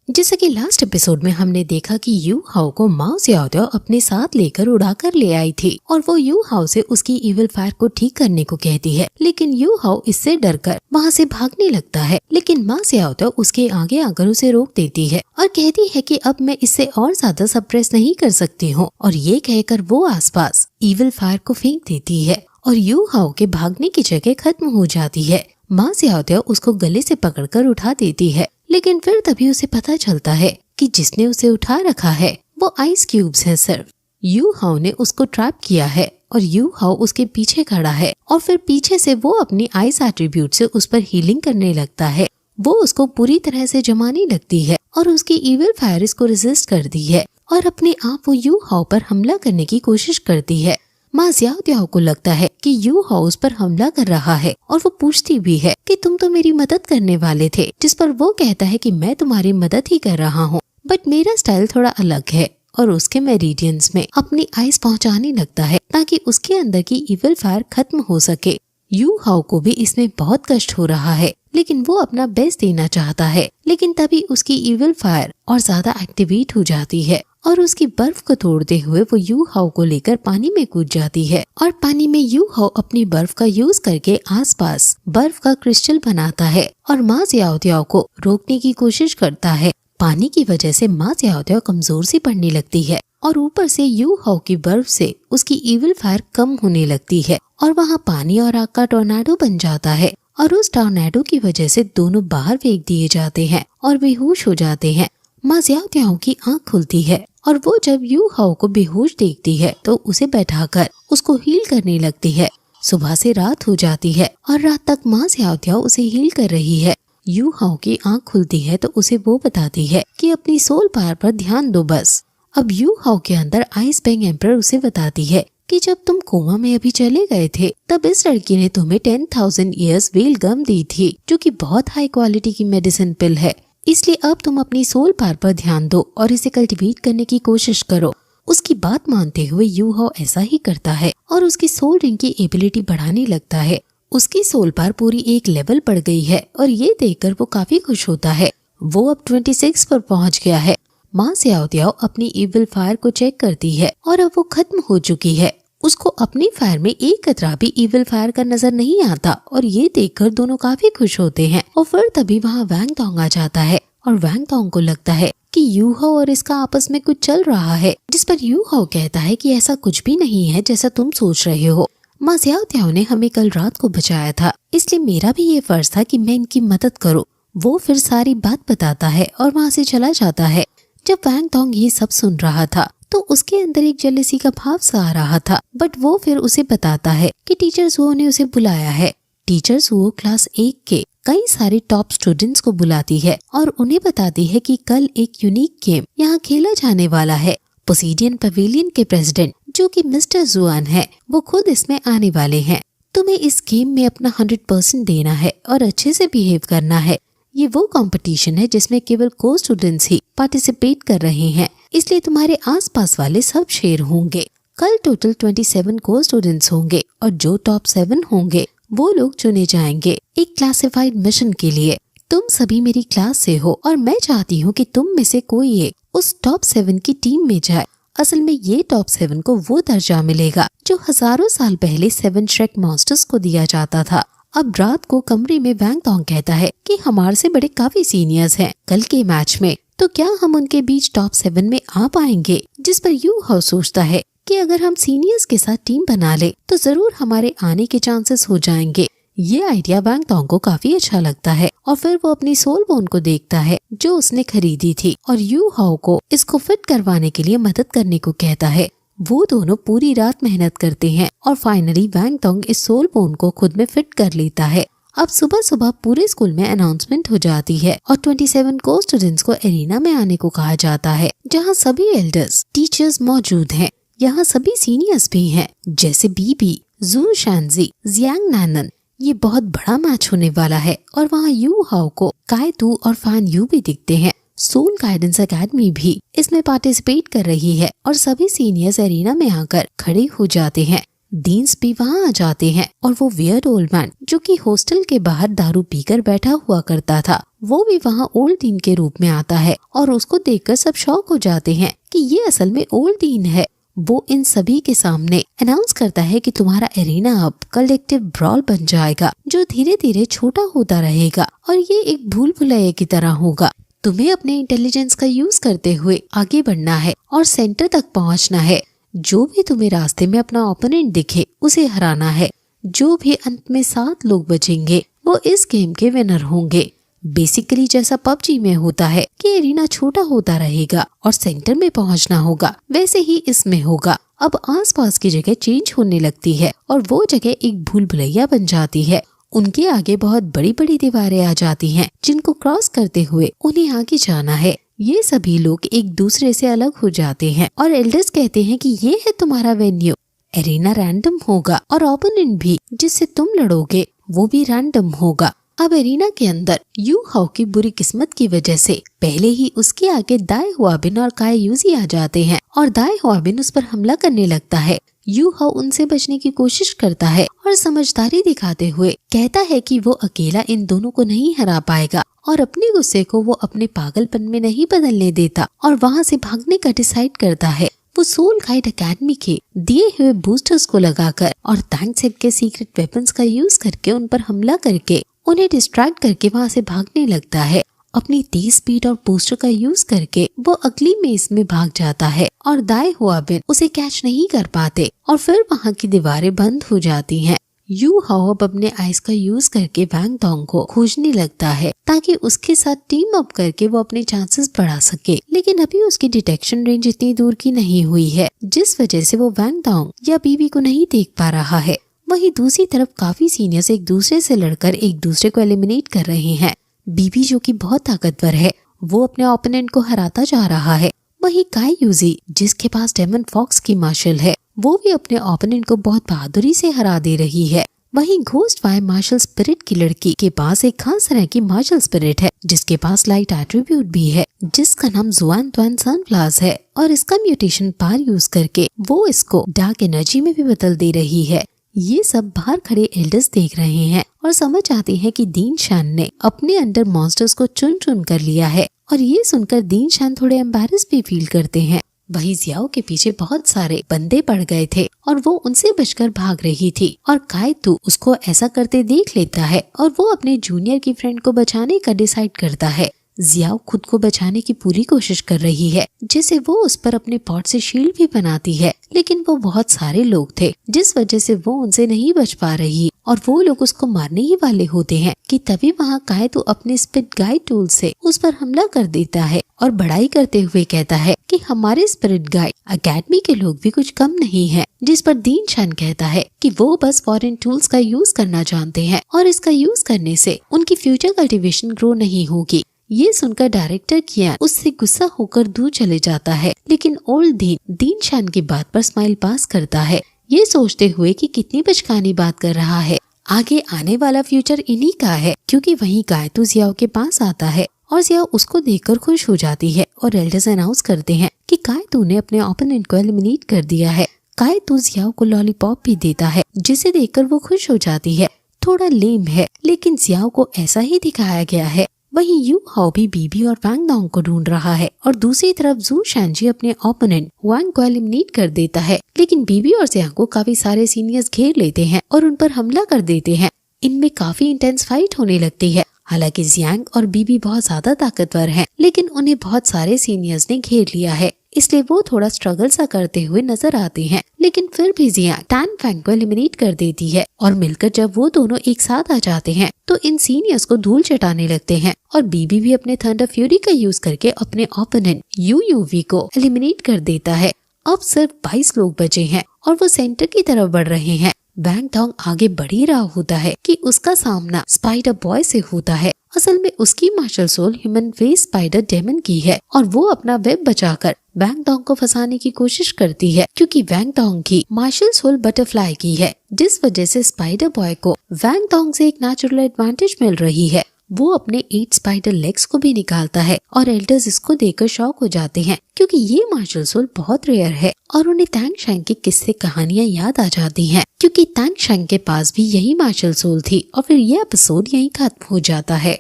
जैसा कि last episode में हमने देखा कि यू हाओ को माओ ज़्याओ अपने साथ लेकर उड़ाकर ले आई थी और वो यू हाओ से उसकी इविल फायर को ठीक करने को कहती है, लेकिन यू हाओ इससे डरकर वहाँ से भागने लगता है। लेकिन माँ ज़्याओ उसके आगे आकर उसे रोक देती है और कहती है कि अब मैं इससे और ज्यादा सप्रेस नहीं कर सकती हूँ, और ये कहकर वो आसपास इविल फायर को फेंक देती है और यू हाओ के भागने की जगह खत्म हो जाती है। माँ ज़्याओ उसको गले से पकड़कर उठा देती है, लेकिन फिर तभी उसे पता चलता है कि जिसने उसे उठा रखा है वो आइस क्यूब्स हैं। सिर्फ यू हाओ ने उसको ट्रैप किया है और यू हाओ उसके पीछे खड़ा है और फिर पीछे से वो अपनी आइस एट्रीब्यूट से उस पर हीलिंग करने लगता है। वो उसको पूरी तरह से जमाने लगती है और उसकी इविल फायर इसको रेजिस्ट करती है और अपने आप वो यू हाओ पर हमला करने की कोशिश करती है। माँ ज़्याओ को लगता है कि यू हाओ उस पर हमला कर रहा है और वो पूछती भी है कि तुम तो मेरी मदद करने वाले थे, जिस पर वो कहता है कि मैं तुम्हारी मदद ही कर रहा हूँ, बट मेरा स्टाइल थोड़ा अलग है, और उसके मेरिडियंस में अपनी आइस पहुँचाने लगता है ताकि उसके अंदर की इविल फायर खत्म हो सके। यू हाओ को भी इसमें बहुत कष्ट हो रहा है, लेकिन वो अपना बेस्ट देना चाहता है, लेकिन तभी उसकी इविल फायर और ज्यादा एक्टिवेट हो जाती है और उसकी बर्फ को तोड़ते हुए वो यू हाओ को लेकर पानी में कूद जाती है और पानी में यू हाओ अपनी बर्फ का यूज करके आसपास बर्फ का क्रिस्टल बनाता है और माँ ज़्याओ को रोकने की कोशिश करता है। पानी की वजह से माँ ज़्याओ कमजोर सी पड़ने लगती है और ऊपर से यू हाओ की बर्फ से उसकी इविल फायर कम होने लगती है और वहाँ पानी और आग का टोर्नाडो बन जाता है और उस टोर्नाडो की वजह से दोनों बाहर फेंक दिए जाते हैं और बेहोश हो जाते हैं। माँ ज़्याओ की आँख खुलती है और वो जब यू हाओ को बेहोश देखती है तो उसे बैठाकर उसको हील करने लगती है। सुबह से रात हो जाती है और रात तक माँ ज़्याओ उसे हील कर रही है। यू हाओ की आँख खुलती है तो उसे वो बताती है कि अपनी सोल पावर पर ध्यान दो बस। अब यू हाओ के अंदर आइस बैंग एम्पर उसे बताती है कि जब तुम कोमा में अभी चले गए थे तब इस लड़की ने तुम्हें 10,000 ईयर्स वेल गम दी थी, जो कि बहुत हाई क्वालिटी की मेडिसिन पिल है, इसलिए अब तुम अपनी सोल पावर पर ध्यान दो और इसे कल्टीवेट करने की कोशिश करो। उसकी बात मानते हुए यू हाओ ऐसा ही करता है और उसकी सोल रिंग की एबिलिटी बढ़ाने लगता है। उसकी सोल पावर पूरी एक लेवल बढ़ गई है और ये देखकर वो काफी खुश होता है। वो अब 26 पर पहुंच गया है। माँ ज़्याओ अपनी इविल फायर को चेक करती है और अब वो खत्म हो चुकी है। उसको अपनी फायर में एक कतरा भी इविल फायर का नजर नहीं आता और ये देखकर दोनों काफी खुश होते हैं। और फिर तभी वहाँ वैंग टोंग आ जाता है और वैंग टोंग को लगता है कि यू हाओ और इसका आपस में कुछ चल रहा है, जिस पर यू हाओ कहता है कि ऐसा कुछ भी नहीं है जैसा तुम सोच रहे हो। माँ ज़्याओ ने हमें कल रात को बचाया था, इसलिए मेरा भी ये फर्ज था कि मैं इनकी मदद करूँ। वो फिर सारी बात बताता है और वहाँ से चला जाता है। जब वैंग टोंग ये सब सुन रहा था तो उसके अंदर एक जेलसी का भाव सा आ रहा था, बट वो फिर उसे बताता है कि टीचर सुओ ने उसे बुलाया है। टीचर सुओ क्लास 1 के कई सारे टॉप स्टूडेंट्स को बुलाती है और उन्हें बताती है कि कल एक यूनिक गेम यहाँ खेला जाने वाला है। पोसीडियन पवेलियन के प्रेसिडेंट जो कि मिस्टर जुआन है, वो खुद इसमें आने वाले हैं। तुम्हें इस गेम में अपना 100% देना है और अच्छे से बिहेव करना है। ये वो कंपटीशन है जिसमें केवल को स्टूडेंट्स ही पार्टिसिपेट कर रहे हैं, इसलिए तुम्हारे आसपास वाले सब शेर होंगे। कल टोटल 27 को स्टूडेंट्स होंगे और जो टॉप 7 होंगे वो लोग चुने जाएंगे एक क्लासिफाइड मिशन के लिए। तुम सभी मेरी क्लास से हो और मैं चाहती हूँ कि तुम में से कोई एक उस टॉप 7 की टीम में जाए। असल में ये टॉप 7 को वो दर्जा मिलेगा जो हजारों साल पहले 7 श्रेक मॉन्स्टर्स को दिया जाता था। अब रात को कमरे में वैंग टोंग कहता है कि हमारे से बड़े काफी सीनियर्स हैं कल के मैच में, तो क्या हम उनके बीच टॉप 7 में आ पाएंगे। जिस पर यू हाओ सोचता है कि अगर हम सीनियर्स के साथ टीम बना ले तो जरूर हमारे आने के चांसेस हो जाएंगे। ये आइडिया वैंग टोंग को काफी अच्छा लगता है और फिर वो अपनी सोल बोन को देखता है जो उसने खरीदी थी और यू हाओ को इसको फिट करवाने के लिए मदद करने को कहता है। वो दोनों पूरी रात मेहनत करते हैं और फाइनली वैंग टोंग इस सोल बोन को खुद में फिट कर लेता है। अब सुबह सुबह पूरे स्कूल में अनाउंसमेंट हो जाती है और 27 को स्टूडेंट्स को एरिना में आने को कहा जाता है, जहाँ सभी एल्डर्स टीचर्स मौजूद हैं। यहाँ सभी सीनियर्स भी हैं, जैसे बीबी, जू शानजी, जियांग नैनन। ये बहुत बड़ा मैच होने वाला है और वहाँ यू हाओ को काय तू और फान यू भी दिखते हैं। सोल गाइडेंस एकेडमी भी इसमें पार्टिसिपेट कर रही है और सभी सीनियर्स एरिना में आकर खड़े हो जाते हैं। डीन्स भी वहाँ आ जाते हैं और वो वियर्ड ओल्ड मैन जो कि हॉस्टल के बाहर दारू पीकर बैठा हुआ करता था, वो भी वहाँ ओल्ड डीन के रूप में आता है और उसको देखकर सब शॉक हो जाते हैं कि ये असल में ओल्ड डीन है। वो इन सभी के सामने अनाउंस करता है कि तुम्हारा एरिना अब कलेक्टिव ब्रॉल बन जाएगा, जो धीरे धीरे छोटा होता रहेगा और ये एक भूल भुलैया की तरह होगा। तुम्हें अपने इंटेलिजेंस का यूज करते हुए आगे बढ़ना है और सेंटर तक पहुंचना है। जो भी तुम्हें रास्ते में अपना ओपोनेंट दिखे उसे हराना है। जो भी अंत में 7 लोग बचेंगे वो इस गेम के विनर होंगे। बेसिकली जैसा पबजी में होता है कि एरिना छोटा होता रहेगा और सेंटर में पहुंचना होगा, वैसे ही इसमें होगा। अब आसपास की जगह चेंज होने लगती है और वो जगह एक भूल भुलैया बन जाती है। उनके आगे बहुत बड़ी बड़ी दीवारें आ जाती हैं, जिनको क्रॉस करते हुए उन्हें आगे जाना है। ये सभी लोग एक दूसरे से अलग हो जाते हैं और एल्डर्स कहते हैं कि ये है तुम्हारा वेन्यू। एरिना रैंडम होगा और ओपोनेंट भी जिससे तुम लड़ोगे वो भी रैंडम होगा। अब एरिना के अंदर यू हाउ की बुरी किस्मत की वजह से पहले ही उसके आगे दाई हुआबिन और काय यूजी आ जाते हैं और दाई हुआबिन उस पर हमला करने लगता है। यू हाउ उनसे बचने की कोशिश करता है और समझदारी दिखाते हुए कहता है कि वो अकेला इन दोनों को नहीं हरा पाएगा और अपने गुस्से को वो अपने पागलपन में नहीं बदलने देता और वहाँ से भागने का डिसाइड करता है। वो सोल गाइड एकेडमी के दिए हुए बूस्टर्स को लगाकर और थैंक्स के सीक्रेट वेपन्स का यूज करके उन पर हमला करके उन्हें डिस्ट्रैक्ट करके वहाँ से भागने लगता है। अपनी तेज स्पीड और बूस्टर का यूज करके वो अगली मेज में भाग जाता है और दाई हुआबिन उसे कैच नहीं कर पाते और फिर वहाँ की दीवारें बंद हो जाती हैं। यू हाउ अब अपने आइस का यूज करके वैंग डोंग को खोजने लगता है ताकि उसके साथ टीम अप करके वो अपने चांसेस बढ़ा सके, लेकिन अभी उसकी डिटेक्शन रेंज इतनी दूर की नहीं हुई है, जिस वजह से वो वैंग डोंग या बीबी को नहीं देख पा रहा है। वहीं दूसरी तरफ काफी सीनियर्स एक दूसरे से लड़कर एक दूसरे को एलिमिनेट कर रहे हैं। बीबी जो कि बहुत ताकतवर है वो अपने ओपोनेंट को हराता जा रहा है। वहीं काय यूजी जिसके पास डेमन फॉक्स की मार्शल है वो भी अपने ओपोनेंट को बहुत बहादुरी से हरा दे रही है। वहीं घोस्ट वाई मार्शल स्पिरिट की लड़की के पास एक खास तरह की मार्शल स्पिरिट है जिसके पास लाइट एट्रीब्यूट भी है, जिसका नाम जुआन त्वान सनफ्लावर्स है और इसका म्यूटेशन पावर यूज करके वो इसको डार्क एनर्जी में भी बदल दे रही है। ये सब बाहर खड़े एल्डर्स देख रहे हैं और समझ आते हैं कि दीन शान ने अपने अंडर मॉन्स्टर्स को चुन चुन कर लिया है और ये सुनकर दीन शान थोड़े एम्बैरेस भी फील करते हैं। वहीं जियाओ के पीछे बहुत सारे बंदे पड़ गए थे और वो उनसे बचकर भाग रही थी और कायतू उसको ऐसा करते देख लेता है और वो अपने जूनियर की फ्रेंड को बचाने का डिसाइड करता है। जियाओ खुद को बचाने की पूरी कोशिश कर रही है, जिसे वो उस पर अपने पॉट से शील्ड भी बनाती है, लेकिन वो बहुत सारे लोग थे जिस वजह से वो उनसे नहीं बच पा रही और वो लोग उसको मारने ही वाले होते हैं कि तभी वहाँ कायतू अपने स्पिरिट गाइड टूल से उस पर हमला कर देता है और बड़ाई करते हुए कहता है कि हमारे स्पिरिट गाइड एकेडमी के लोग भी कुछ कम नहीं है। जिस पर दीन शान कहता है कि वो बस फॉरेन टूल्स का यूज करना जानते हैं और इसका यूज करने से उनकी फ्यूचर कल्टीवेशन ग्रो नहीं होगी। ये सुनकर डायरेक्टर किया उससे गुस्सा होकर दूर चले जाता है, लेकिन ओल्ड दीन शान की बात पर स्माइल पास करता है, ये सोचते हुए कि कितनी बचकानी बात कर रहा है। आगे आने वाला फ्यूचर इन्हीं का है, क्योंकि वहीं कायतू जियाओ के पास आता है और जियाओ उसको देखकर खुश हो जाती है और एल्डर्स अनाउंस करते हैं कि कायतू ने अपने ओपोनेंट को एलिमिनेट कर दिया है। कायतू जियाओ को लॉलीपॉप भी देता है, जिसे देखकर वो खुश हो जाती है। थोड़ा लेम है, लेकिन जियाओ को ऐसा ही दिखाया गया है। वहीं यू हाओ भी बीबी और वैंग डोंग को ढूंढ रहा है और दूसरी तरफ जू शानजी अपने ओपोनेंट वांग को एलिमिनेट कर देता है, लेकिन बीबी और जियांग को काफी सारे सीनियर्स घेर लेते हैं और उन पर हमला कर देते हैं। इनमें काफी इंटेंस फाइट होने लगती है। हालांकि जियांग और बीबी बहुत ज्यादा ताकतवर हैं, लेकिन उन्हें बहुत सारे सीनियर्स ने घेर लिया है, इसलिए वो थोड़ा स्ट्रगल सा करते हुए नजर आते हैं। लेकिन फिर भी जियांग टैन फैंग को एलिमिनेट कर देती है और मिलकर जब वो दोनों एक साथ आ जाते हैं तो इन सीनियर्स को धूल चटाने लगते हैं और बीबी भी अपने थंडर फ्यूरी का यूज करके अपने ओपोनेंट यूयूवी को एलिमिनेट कर देता है। अब सिर्फ 22 लोग बचे हैं और वो सेंटर की तरफ बढ़ रहे हैं। वैंग डोंग आगे बढ़ ही रहा होता है कि उसका सामना स्पाइडर बॉय से होता है। असल में उसकी martial soul human face spider demon की है और वो अपना वेब बचाकर वैंग डोंग को फंसाने की कोशिश करती है, क्योंकि वैंग डोंग की मार्शल सोल बटरफ्लाई की है, जिस वजह से स्पाइडर बॉय को वैंग डोंग से एक नेचुरल एडवांटेज मिल रही है। वो अपने 8 स्पाइडर लेग्स को भी निकालता है और एल्डर्स इसको देखकर शॉक हो जाते हैं, क्योंकि ये मार्शल सोल बहुत रेयर है और उन्हें तैंग शैंग के किस्से कहानियां याद आ जाती हैं, क्योंकि तैंग शैंग के पास भी यही मार्शल सोल थी। और फिर ये एपिसोड यहीं खत्म हो जाता है।